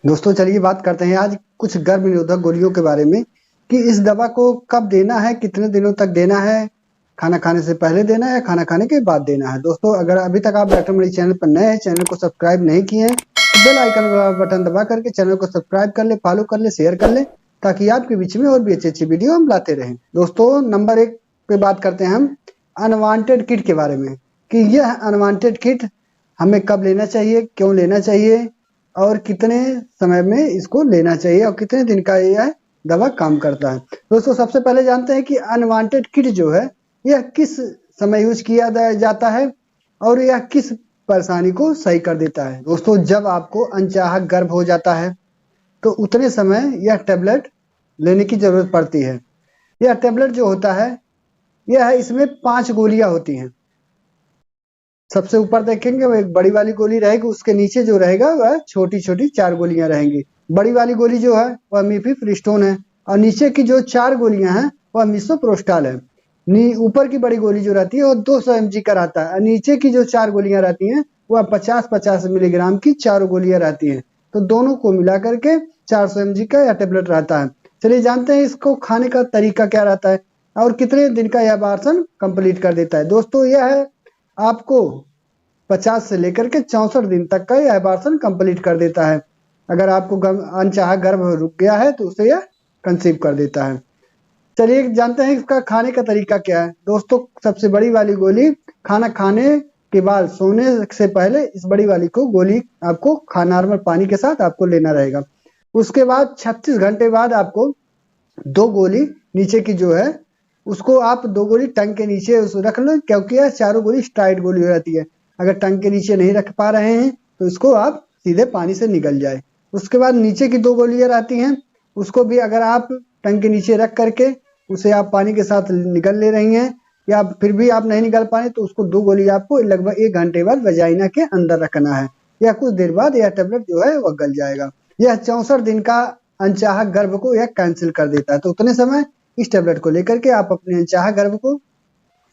दोस्तों चलिए बात करते हैं आज कुछ गर्भ निरोधक गोलियों के बारे में कि इस दवा को कब देना है, कितने दिनों तक देना है, खाना खाने से पहले देना है या खाना खाने के बाद देना है। दोस्तों अगर अभी तक आप डॉक्टर मरीज चैनल पर नए हैं, चैनल को सब्सक्राइब नहीं किए हैं तो बेल आइकन वाला बटन दबा करके चैनल को सब्सक्राइब कर ले, फॉलो कर ले, शेयर कर ले ताकि आपके बीच में और भी अच्छी वीडियो हम लाते रहें। दोस्तों नंबर 1 पे बात करते हैं हम अनवांटेड किट के बारे में कि यह अनवांटेड किट हमें कब लेना चाहिए, क्यों लेना चाहिए और कितने समय में इसको लेना चाहिए और कितने दिन का यह दवा काम करता है। दोस्तों सबसे पहले जानते हैं कि अनवांटेड किट जो है यह किस समय यूज किया जाता है और यह किस परेशानी को सही कर देता है। दोस्तों जब आपको अनचाहा गर्भ हो जाता है तो उतने समय यह टेबलेट लेने की जरूरत पड़ती है। यह टेबलेट जो होता है यह इसमें 5 गोलियां होती हैं। सबसे ऊपर देखेंगे वो एक बड़ी वाली गोली रहेगी, उसके नीचे जो रहेगा वह छोटी छोटी 4 गोलियां रहेंगी। बड़ी वाली गोली जो है वह मिफिप्रिस्टोन है और नीचे की जो 4 गोलियां हैं वह मिसोप्रोस्टाल है। ऊपर की बड़ी गोली जो रहती है वो 200 mg का रहता है और नीचे की जो 4 गोलियां रहती हैं वह 50-50 मिलीग्राम की 4 गोलियां रहती हैं। तो दोनों को मिला करके 400 mg का यह टेबलेट रहता है। चलिए जानते हैं इसको खाने का तरीका क्या रहता है और कितने दिन का यह अबार्सन कंप्लीट कर देता है। दोस्तों यह है आपको 50 से लेकर के 64 दिन तक का यह अबार्सन कंप्लीट कर देता है। अगर आपको अनचाहा गर्भ रुक गया है तो उसे यह कंसीव कर देता है। चलिए जानते हैं इसका खाने का तरीका क्या है। दोस्तों सबसे बड़ी वाली गोली खाना खाने के बाद सोने से पहले इस बड़ी वाली को गोली आपको नॉर्मल पानी के साथ आपको लेना रहेगा। उसके बाद 36 घंटे बाद आपको 2 गोली नीचे की जो है उसको आप 2 गोली टंग के नीचे रख लो, क्योंकि यह चारों गोली स्ट्राइट गोली हो जाती है। अगर टंग के नीचे नहीं रख पा रहे हैं तो इसको आप सीधे पानी से निगल जाए। उसके बाद नीचे की 2 गोलियां रहती हैं, उसको भी अगर आप टंग के नीचे रख करके उसे आप पानी के साथ निगल ले रही हैं या फिर भी आप नहीं निगल पाए तो उसको 2 गोली आपको लगभग 1 घंटे बाद वजाइना के अंदर रखना है या कुछ देर बाद यह टेबलेट जो है वह गल जाएगा। यह 64 दिन का अनचाहा गर्भ को यह कैंसिल कर देता है। तो उतने समय इस टेबलेट को लेकर के आप अपने अनचाहा गर्भ को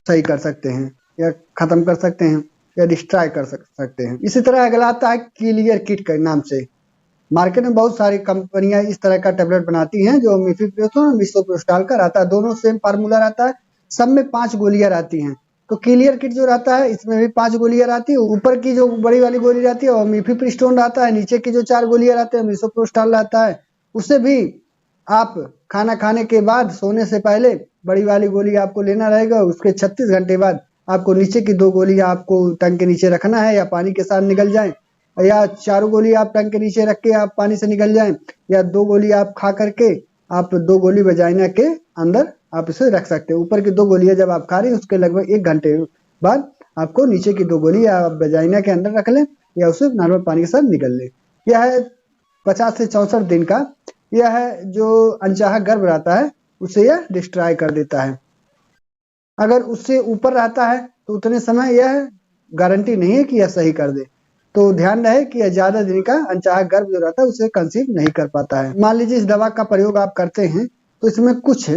सही कर सकते हैं या खत्म कर सकते हैं या डिस्ट्रॉय कर सकते हैं। इसी तरह अगला आता है क्लियर किट के नाम से। मार्केट में बहुत सारी कंपनियां इस तरह का टेबलेट बनाती हैं जो मिफिप्रिस्टोन और मिसोप्रोस्टाल का रहता है। दोनों सेम फार्मूला रहता है, सब में 5 गोलियां रहती हैं। तो क्लियर किट जो रहता है इसमें भी 5 गोलियां रहती है। ऊपर की जो बड़ी वाली गोली रहती है और मिफिप्रिस्टोन रहता है, नीचे की जो 4 गोलियां रहते हैं मिसोप्रोस्टाल रहता है। उससे भी आप खाना खाने के बाद सोने से पहले बड़ी वाली गोली आपको लेना रहेगा। उसके 36 घंटे बाद आपको नीचे की 2 गोलियां आपको टंग के नीचे रखना है या पानी के साथ निकल जाए, या 4 गोली आप टंग के नीचे रख के आप पानी से निकल जाएं, या 2 गोली आप खा करके आप 2 गोली वजाइना के अंदर आप इसे रख सकते हैं। ऊपर की 2 गोलियां जब आप खा रहे हैं उसके लगभग 1 घंटे बाद आपको नीचे की 2 गोली आप वजाइना के अंदर रख लें या उसे नॉर्मल पानी के साथ निकल लें। यह है 50 से 64 दिन का, यह है जो अनचाहा गर्भ रहता है उसे यह डिस्ट्रॉय कर देता है। अगर उससे ऊपर रहता है तो उतने समय यह गारंटी नहीं है कि यह सही कर दे। तो ध्यान रहे कि यह ज्यादा दिन का अनचाहा गर्भ जो रहता है उसे कंसीव नहीं कर पाता है। मान लीजिए इस दवा का प्रयोग आप करते हैं तो इसमें कुछ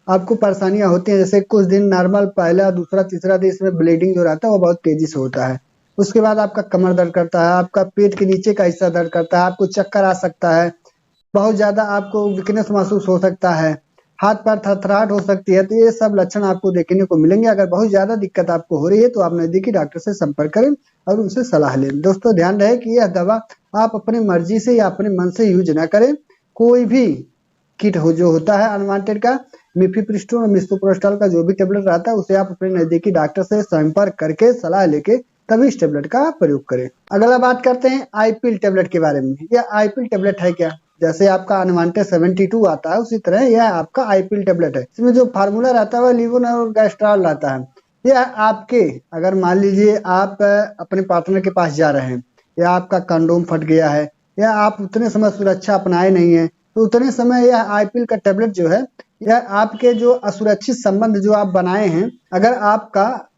आपको परेशानियां होती हैं, जैसे कुछ दिन नॉर्मल, पहला दूसरा तीसरा दिन इसमें ब्लीडिंग जो रहता है वो बहुत तेजी से होता है। उसके बाद आपका कमर दर्द करता है, आपका पेट के नीचे का हिस्सा दर्द करता है, आपको चक्कर आ सकता है, बहुत ज्यादा आपको वीकनेस महसूस हो सकता है, हाथ पैर थरथराहट हो सकती है। तो ये सब लक्षण आपको देखने को मिलेंगे। अगर बहुत ज्यादा दिक्कत आपको हो रही है तो आप नजदीकी डॉक्टर से संपर्क करें और उनसे सलाह लें। दोस्तों ध्यान रहे कि यह दवा आप अपने मर्जी से या अपने मन से यूज ना करें। कोई भी किट जो होता है अनवांटेड का, मिफिप्रिस्टोन और मिसोप्रोस्टाल का जो भी टेबलेट रहता है उसे आप अपने नजदीकी डॉक्टर से संपर्क करके सलाह लेके तभी इस टेबलेट का प्रयोग करें। अगला बात करते हैं आईपिल टेबलेट के बारे में। यह आईपिल टेबलेट है क्या? जैसे आपका अनवांटेड 72 आता है उसी तरह यह आपका आईपिल टेबलेट है। इसमें जो फार्मूला रहता है वह लीवोनोर्गेस्ट्रॉल रहता है। यह आपके, अगर मान लीजिए आप अपने पार्टनर के पास जा रहे हैं या आपका कंडोम फट गया है या आप उतने समय सुरक्षा अपनाए नहीं है तो उतने समय यह आईपिल का टेबलेट जो है यह आपके जो असुरक्षित संबंध जो आप बनाए हैं, अगर आपका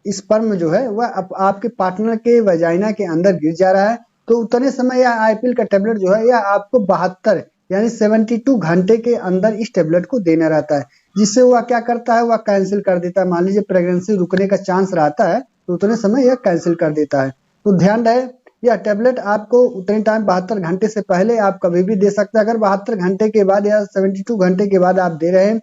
स्पर्म जो है वह आपके पार्टनर के वजाइना के अंदर गिर जा रहा है तो उतने समय यह आईपिल का टेबलेट जो है यह आपको 72 यानी 72 घंटे के अंदर इस टेबलेट को देना रहता है, जिससे वह क्या करता है वह कैंसिल कर देता है। मान लीजिए प्रेगनेंसी रुकने का चांस रहता है तो उतने समय यह कैंसिल कर देता है। तो ध्यान रहे यह टेबलेट आपको उतने टाइम 72 घंटे से पहले आप कभी भी दे सकते हैं। अगर 72 घंटे के बाद या 72 घंटे के बाद आप दे रहे हैं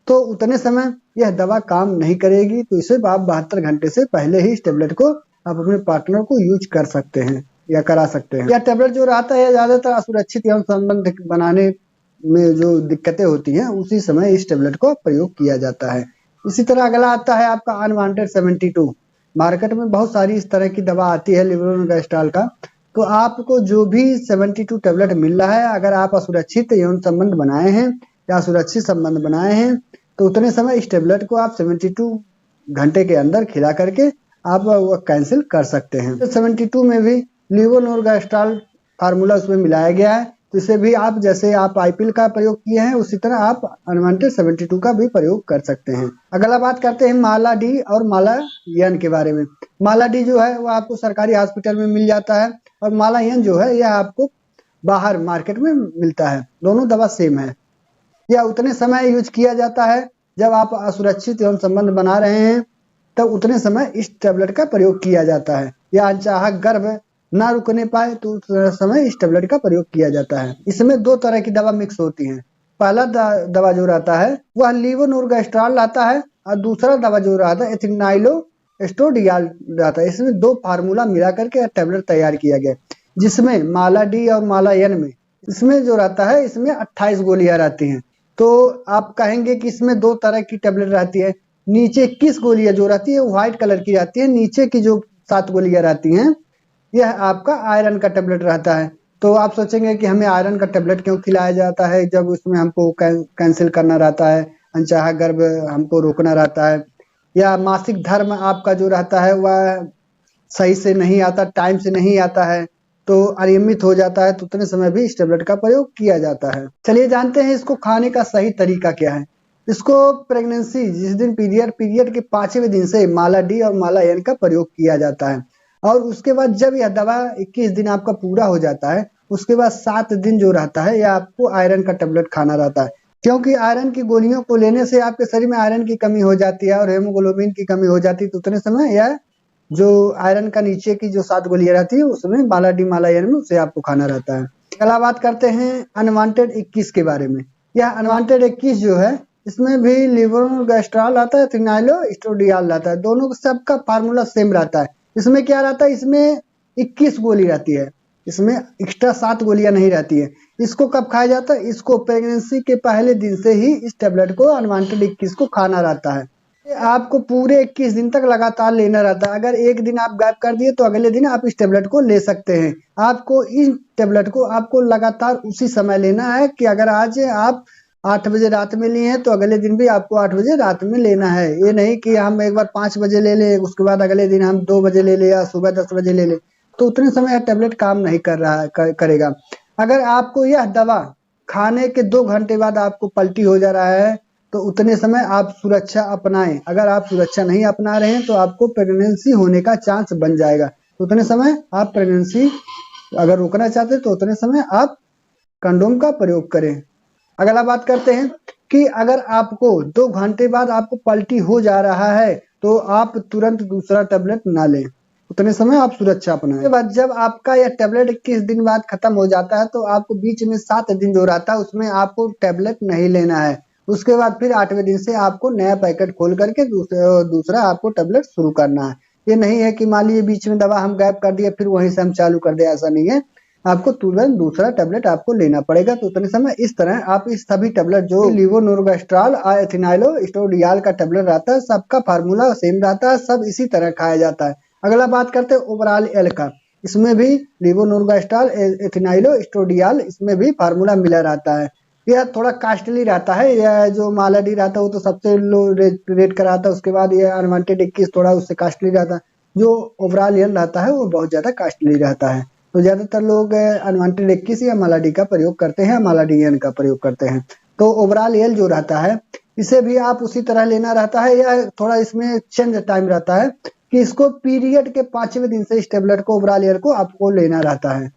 तो उतने समय यह दवा काम नहीं करेगी, तो इसे आप 72 घंटे से पहले ही इस टेबलेट को आप अपने पार्टनर को यूज कर सकते हैं या करा सकते हैं। यह टेबलेट जो रहता है ज्यादातर असुरक्षित यौन संबंध बनाने में जो दिक्कतें होती हैं उसी समय इस टेबलेट को प्रयोग किया जाता है। इसी तरह अगला आता है आपका अनवांटेड 72। मार्केट में बहुत सारी इस तरह की दवा आती है लेवोनोर्गेस्ट्रॉल का, तो आपको जो भी 72 टेबलेट मिल रहा है, अगर आप असुरक्षित यौन संबंध बनाए हैं या असुरक्षित संबंध बनाए हैं तो उतने समय इस टेबलेट को आप 72 घंटे के अंदर खिला करके आप वो कैंसिल कर सकते हैं। तो 72 में भी लेवोनोर्गेस्ट्रॉल फार्मूला उसमें मिलाया गया है, तो इसे भी आप जैसे आप आईपीएल का प्रयोग किए हैं उसी तरह आप अनवांटेड 72 का भी प्रयोग कर सकते हैं। अगला बात करते हैं माला डी और माला एन के बारे में। माला डी जो है वो आपको सरकारी हॉस्पिटल में मिल जाता है और माला एन जो है यह आपको बाहर मार्केट में मिलता है। दोनों दवा सेम है। यह उतने समय यूज किया जाता है जब आप असुरक्षित यौन संबंध बना रहे हैं, तब उतने समय इस टेबलेट का प्रयोग किया जाता है। या अनचाहा गर्भ ना रुकने पाए तो उस समय इस टेबलेट का प्रयोग किया जाता है। इसमें दो तरह की दवा मिक्स होती हैं। पहला दवा जो रहता है वह लेवोनोर्गेस्ट्रॉल रहता है और दूसरा दवा जो रहता है एथिनाइलो एस्ट्रोडियाल रहता है। इसमें दो फार्मूला मिला करके टेबलेट तैयार किया गया, जिसमें माला डी और माला एन में इसमें जो रहता है इसमें 28 गोलियां रहती हैं। तो आप कहेंगे कि इसमें दो तरह की टेबलेट रहती है। नीचे 21 गोलियां जो रहती है व्हाइट कलर की रहती है, नीचे की जो 7 गोलियां रहती हैं यह आपका आयरन का टेबलेट रहता है। तो आप सोचेंगे कि हमें आयरन का टेबलेट क्यों खिलाया जाता है जब उसमें हमको कैंसिल करना रहता है, अनचाहा गर्भ हमको रोकना रहता है, या मासिक धर्म आपका जो रहता है वह सही से नहीं आता, टाइम से नहीं आता है, तो अनियमित हो जाता है, तो उतने समय भी इस टेबलेट का प्रयोग किया जाता है। चलिए जानते हैं इसको खाने का सही तरीका क्या है। इसको प्रेगनेंसी जिस दिन पीरियड के 5वें दिन से माला डी और माला एन का प्रयोग किया जाता है और उसके बाद जब यह दवा 21 दिन आपका पूरा हो जाता है उसके बाद 7 दिन जो रहता है यह आपको आयरन का टेबलेट खाना रहता है, क्योंकि आयरन की गोलियों को लेने से आपके शरीर में आयरन की कमी हो जाती है और हेमोग्लोबिन की कमी हो जाती है। तो उतने समय यह जो आयरन का नीचे की जो 7 गोलियां रहती है उसमें माला डी माला एन में उसे आपको खाना रहता है। अगला बात करते हैं अनवांटेड 21 के बारे में। यह अनवांटेड 21 जो है इसमें भी लेवोनोर्गेस्ट्रॉल आता है, एथिनाइलो एस्ट्रोडियाल रहता है। दोनों सबका फार्मूला सेम रहता है। इसमें क्या रहता है, इसमें 21 गोली रहती है, इसमें एक्स्ट्रा 7 गोलियां नहीं रहती है। इसको कब खाया जाता है, इसको प्रेगनेंसी के पहले दिन से ही इस टेबलेट को अनवांटेड 21 को खाना रहता है। आपको पूरे 21 दिन तक लगातार लेना रहता है। अगर एक दिन आप गैप कर दिए तो अगले दिन आप इस टेबलेट को ले सकते हैं। आपको इस टेबलेट को आपको लगातार उसी समय लेना है कि अगर आज आप 8 बजे रात में लिए हैं तो अगले दिन भी आपको 8 बजे रात में लेना है। ये नहीं कि हम एक बार 5 बजे ले ले उसके बाद अगले दिन हम 2 बजे ले ले या सुबह 10 बजे ले ले, तो उतने समय यह टेबलेट काम नहीं कर रहा है करेगा। अगर आपको यह दवा खाने के 2 घंटे बाद आपको पलटी हो जा रहा है तो उतने समय आप सुरक्षा अपनाएं। अगर आप सुरक्षा नहीं अपना रहे हैं तो आपको प्रेगनेंसी होने का चांस बन जाएगा। तो उतने समय आप प्रेगनेंसी अगर रोकना चाहते हैं तो उतने समय आप कंडोम का प्रयोग करें। अगला बात करते हैं कि अगर आपको 2 घंटे बाद आपको पलटी हो जा रहा है तो आप तुरंत दूसरा टेबलेट ना लें, उतने समय आप सुरक्षा अपनाएं। उसके बाद जब आपका यह टेबलेट 21 दिन बाद खत्म हो जाता है तो आपको बीच में 7 दिन जो रहता है उसमें आपको टेबलेट नहीं लेना है। उसके बाद फिर 8वें दिन से आपको नया पैकेट खोल करके दूसरा आपको टेबलेट शुरू करना है। ये नहीं है कि मान लीजिए बीच में दवा हम गैप कर दिए फिर वहीं से हम चालू कर दे, ऐसा नहीं है। आपको तुरंत दूसरा टेबलेट आपको लेना पड़ेगा। तो उतने समय इस तरह आप इस सभी टेबलेट जो लेवोनोर्गेस्ट्रॉल और एथिनाइलो एस्ट्रोडियाल का टेबलेट रहता है सबका फार्मूला सेम रहता है, सब इसी तरह खाया जाता है। अगला बात करते हैं ओवरऑल एल का। इसमें भी लेवोनोर्गेस्ट्रॉल एथिनाइलो एस्ट्रोडियाल इसमें भी फार्मूला मिला रहता है। यह थोड़ा कास्टली रहता है। यह जो माला डी रहता है वो तो सबसे लो रेट का रहता है, उसके बाद यह अनवांटेड 21 थोड़ा उससे कास्टली रहता है। जो ओवरऑल एल रहता है वो बहुत ज्यादा कास्टली रहता है। तो ज्यादातर लोग अनवांटेड 21 या माला डी का प्रयोग करते हैं, माला डी एन का प्रयोग करते हैं। तो ओवरऑल एल जो रहता है इसे भी आप उसी तरह लेना रहता है। या थोड़ा इसमें चेंज टाइम रहता है कि इसको पीरियड के 5वें दिन से इस टेबलेट को ओवरऑल एल को आपको लेना रहता है।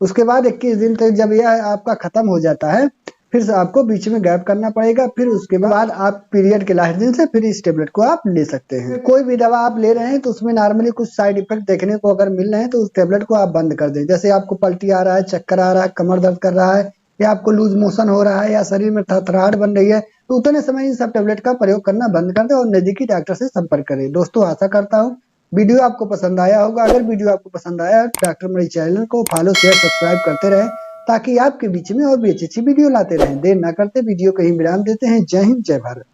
उसके बाद 21 दिन तक जब यह आपका खत्म हो जाता है फिर से आपको बीच में गैप करना पड़ेगा। फिर उसके बाद आप पीरियड के लास्ट दिन से फिर इस टेबलेट को आप ले सकते हैं। कोई भी दवा आप ले रहे हैं तो उसमें नॉर्मली कुछ साइड इफेक्ट देखने को अगर मिल रहे हैं तो उस टेबलेट को आप बंद कर दें। जैसे आपको पलटी आ रहा है, चक्कर आ रहा है, कमर दर्द कर रहा है, या आपको लूज मोशन हो रहा है, या शरीर में थरथराहट बन रही है, तो उतने समय इन सब टेबलेट का प्रयोग करना बंद कर दें और नजदीकी डॉक्टर से संपर्क करें। दोस्तों, आशा करता हूँ वीडियो आपको पसंद आया होगा। अगर वीडियो आपको पसंद आया है तो डॉक्टर मणि चैनल को फॉलो, शेयर, सब्सक्राइब करते रहें ताकि आपके बीच में और भी अच्छी वीडियो लाते रहें। देर ना करते वीडियो को ही विराम देते हैं। जय हिंद, जय भारत।